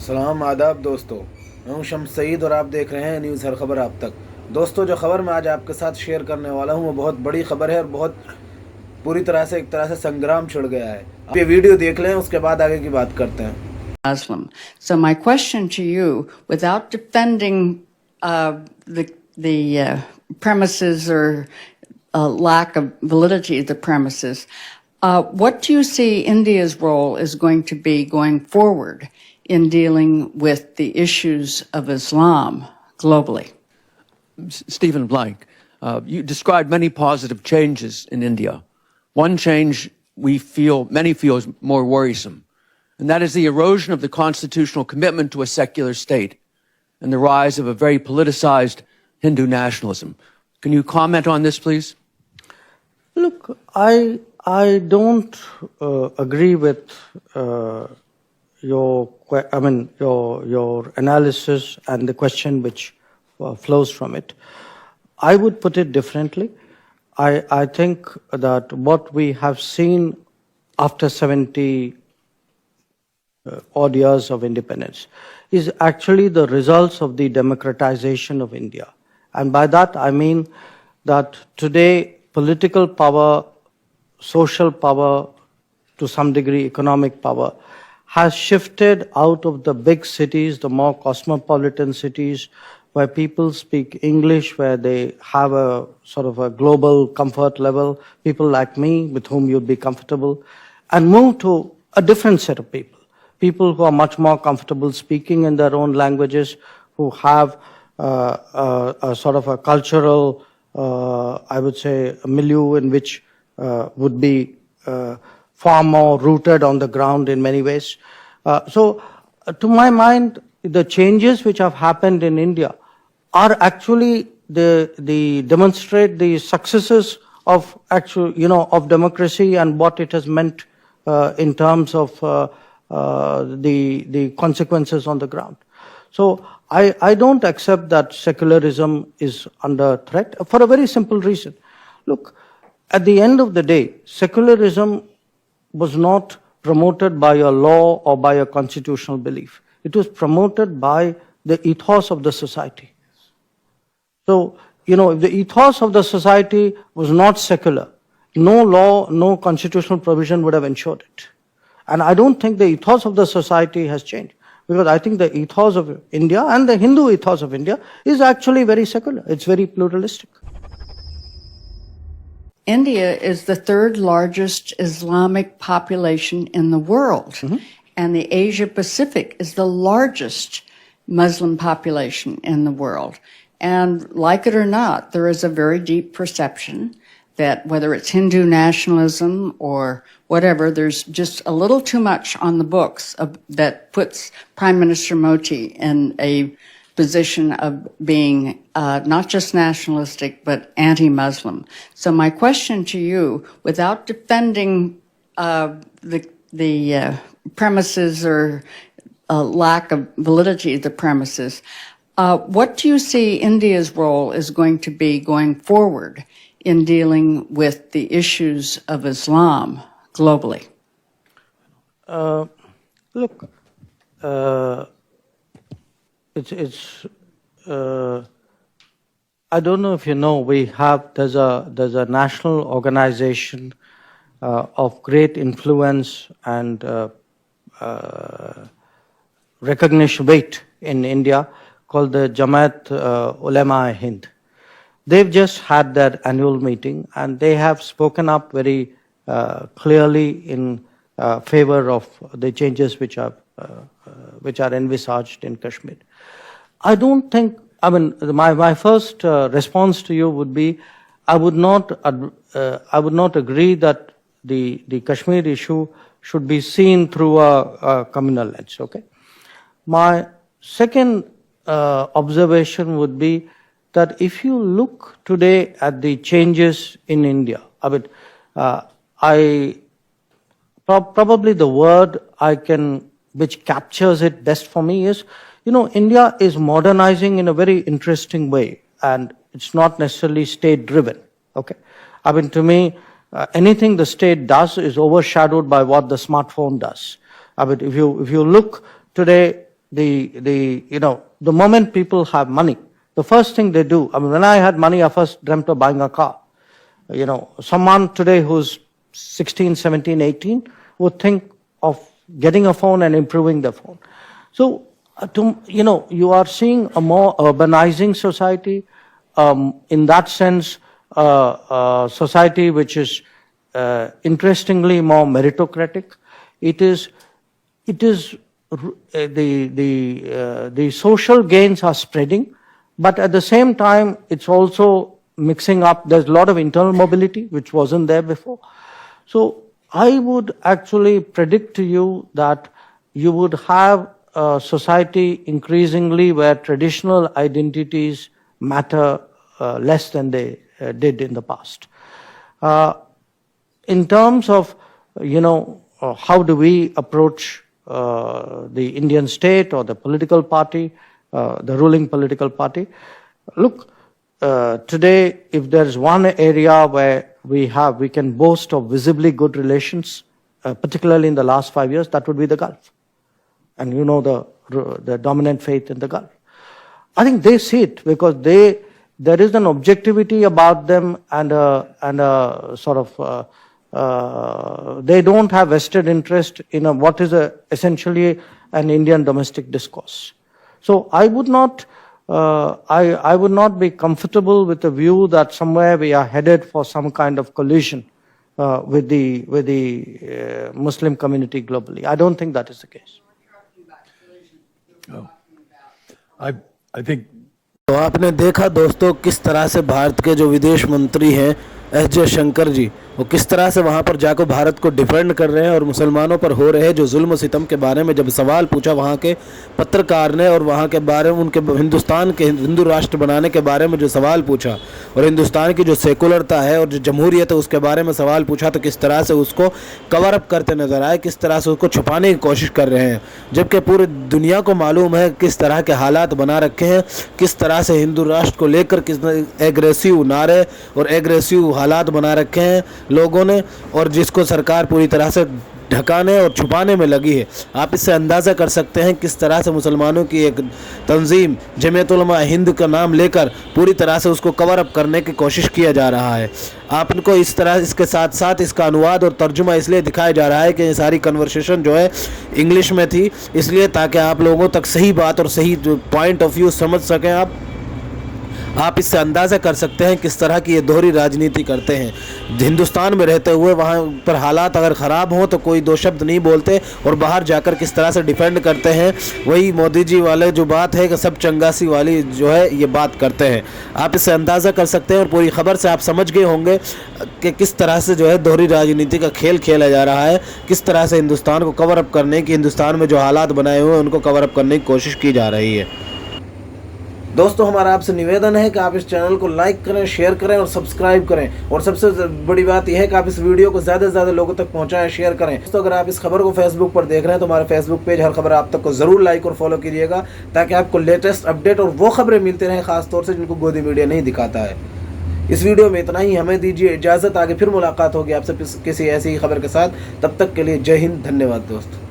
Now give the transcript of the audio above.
सलाम आदाब दोस्तों, मैं हूं शम्स सईद और आप देख रहे हैं न्यूज़ हर खबर आप तक। दोस्तों, जो खबर मैं आज आपके साथ शेयर करने वाला हूं वो बहुत बड़ी खबर है और बहुत पूरी तरह से एक तरह से संग्राम छिड़ गया है। आप ये वीडियो देख लें, उसके बाद आगे की बात करते हैं। Muslim. So my question to you, without defending the premises or lack of validity of the premises, what do you see India's role is going to be going forward in dealing with the issues of Islam globally? Stephen Blank, you described many positive changes in India. One change many feel is more worrisome, and that is the erosion of the constitutional commitment to a secular state and the rise of a very politicized Hindu nationalism. Can you comment on this, please? Look, I don't agree with your analysis and the question which flows from it. I would put it differently. I think that what we have seen after 70 odd years of independence is actually the results of the democratization of India. And by that I mean that today political power, social power, to some degree economic power, has shifted out of the big cities, the more cosmopolitan cities, where people speak English, where they have a sort of a global comfort level, people like me with whom you'd be comfortable, and move to a different set of people who are much more comfortable speaking in their own languages, who have a sort of a cultural, I would say, a milieu in which would be far more rooted on the ground in many ways. So, to my mind, the changes which have happened in India are actually the demonstrate the successes of of democracy and what it has meant in terms of the consequences on the ground. So I don't accept that secularism is under threat for a very simple reason. Look, at the end of the day, secularism was not promoted by a law or by a constitutional belief. It was promoted by the ethos of the society. So, if the ethos of the society was not secular, no law, no constitutional provision would have ensured it. And I don't think the ethos of the society has changed, because I think the ethos of India and the Hindu ethos of India is actually very secular. It's very pluralistic. India is the third largest Islamic population in the world, and the Asia Pacific is the largest Muslim population in the world. And like it or not, there is a very deep perception that whether it's Hindu nationalism or whatever, there's just a little too much on the books that puts Prime Minister Modi in a position of being not just nationalistic, but anti-Muslim. So my question to you, without defending the premises or lack of validity of the premises, what do you see India's role is going to be going forward in dealing with the issues of Islam globally? Look, I don't know if you know, there's a national organization of great influence and recognition weight in India called the Jamaat Ulema-e-Hind. They've just had their annual meeting and they have spoken up very clearly in favor of the changes which are envisaged in Kashmir. I don't think, my first response to you would be, I would not agree that the Kashmir issue should be seen through a communal lens, okay? My second observation would be that if you look today at the changes in India, probably the word which captures it best for me is, India is modernizing in a very interesting way, and it's not necessarily state-driven. Okay, I mean, to me, anything the state does is overshadowed by what the smartphone does. I mean, if you look today, the moment people have money, the first thing they do. I mean, when I had money, I first dreamt of buying a car. Someone today who's 16, 17, 18 would think of getting a phone and improving the phone. So, you are seeing a more urbanizing society. In that sense, society which is interestingly more meritocratic. It is the social gains are spreading, but at the same time, it's also mixing up. There's a lot of internal mobility which wasn't there before. So I would actually predict to you that you would have a society increasingly where traditional identities matter less than they did in the past. In terms of, how do we approach the Indian state or the political party, the ruling political party? Look, today, if there's one area where we can boast of visibly good relations, particularly in the last 5 years, that would be the Gulf. And the dominant faith in the Gulf. I think they see it because there is an objectivity about them and a sort of, they don't have vested interest in what is essentially an Indian domestic discourse. So I would not be comfortable with the view that somewhere we are headed for some kind of collision with the Muslim community globally. I don't think that is the case. I think तो आपने देखा दोस्तों किस तरह से भारत के जो विदेश मंत्री हैं एस जयशंकर जी, वो किस तरह से वहाँ पर जाकर भारत को डिफेंड कर रहे हैं और मुसलमानों पर हो रहे जो जुल्म सितम के बारे में जब सवाल पूछा वहाँ के पत्रकार ने और वहाँ के बारे में उनके हिंदुस्तान के हिंदू राष्ट्र बनाने के बारे में जो सवाल पूछा और हिंदुस्तान की जो सेकुलरता है और जो जमहूरियत है उसके बारे में सवाल पूछा, तो किस तरह से उसको कवर अप करते नज़र आए, किस तरह से उसको छुपाने की कोशिश कर रहे हैं, जबकि पूरी दुनिया को मालूम है किस तरह के हालात बना रखे हैं, किस तरह से हिंदू राष्ट्र को लेकर किस एग्रेसिव नारे और एग्रेसिव हालात बना रखे हैं लोगों ने, और जिसको सरकार पूरी तरह से ढकाने और छुपाने में लगी है। आप इससे अंदाज़ा कर सकते हैं किस तरह से मुसलमानों की एक तंजीम जमीयत उलमा हिंद का नाम लेकर पूरी तरह से उसको कवर अप करने की कोशिश किया जा रहा है। आपको इस तरह इसके साथ साथ इसका अनुवाद और तर्जुमा इसलिए दिखाया जा रहा है कि ये सारी कन्वर्सेशन जो है इंग्लिश में थी, इसलिए ताकि आप लोगों तक सही बात और सही पॉइंट ऑफ व्यू समझ सकें। आप इससे अंदाज़ा कर सकते हैं किस तरह की ये दोहरी राजनीति करते हैं। हिंदुस्तान में रहते हुए वहाँ पर हालात अगर ख़राब हों तो कोई दो शब्द नहीं बोलते और बाहर जाकर किस तरह से डिफेंड करते हैं। वही मोदी जी वाले जो बात है कि सब चंगासी वाली जो है ये बात करते हैं। आप इससे अंदाज़ा कर सकते हैं और पूरी खबर से आप समझ गए होंगे कि किस तरह से जो है दोहरी राजनीति का खेल खेला जा रहा है, किस तरह से हिंदुस्तान को कवर अप करने की, हिंदुस्तान में जो हालात बनाए हुए हैं उनको कवर अप करने की कोशिश की जा रही है। दोस्तों, हमारा आपसे निवेदन है कि आप इस चैनल को लाइक करें, शेयर करें और सब्सक्राइब करें, और सबसे बड़ी बात यह है कि आप इस वीडियो को ज़्यादा से ज़्यादा लोगों तक पहुंचाएं, शेयर करें। दोस्तों, अगर आप इस खबर को फेसबुक पर देख रहे हैं तो हमारा फेसबुक पेज हर खबर आप तक को ज़रूर लाइक और फॉलो कीजिएगा, ताकि आपको लेटेस्ट अपडेट और वो खबरें मिलती रहें, खासतौर से जिनको गोदी मीडिया नहीं दिखाता है। इस वीडियो में इतना ही, हमें दीजिए इजाज़त। आगे फिर मुलाकात होगी आपसे किसी ऐसी ही खबर के साथ। तब तक के लिए जय हिंद, धन्यवाद दोस्तों।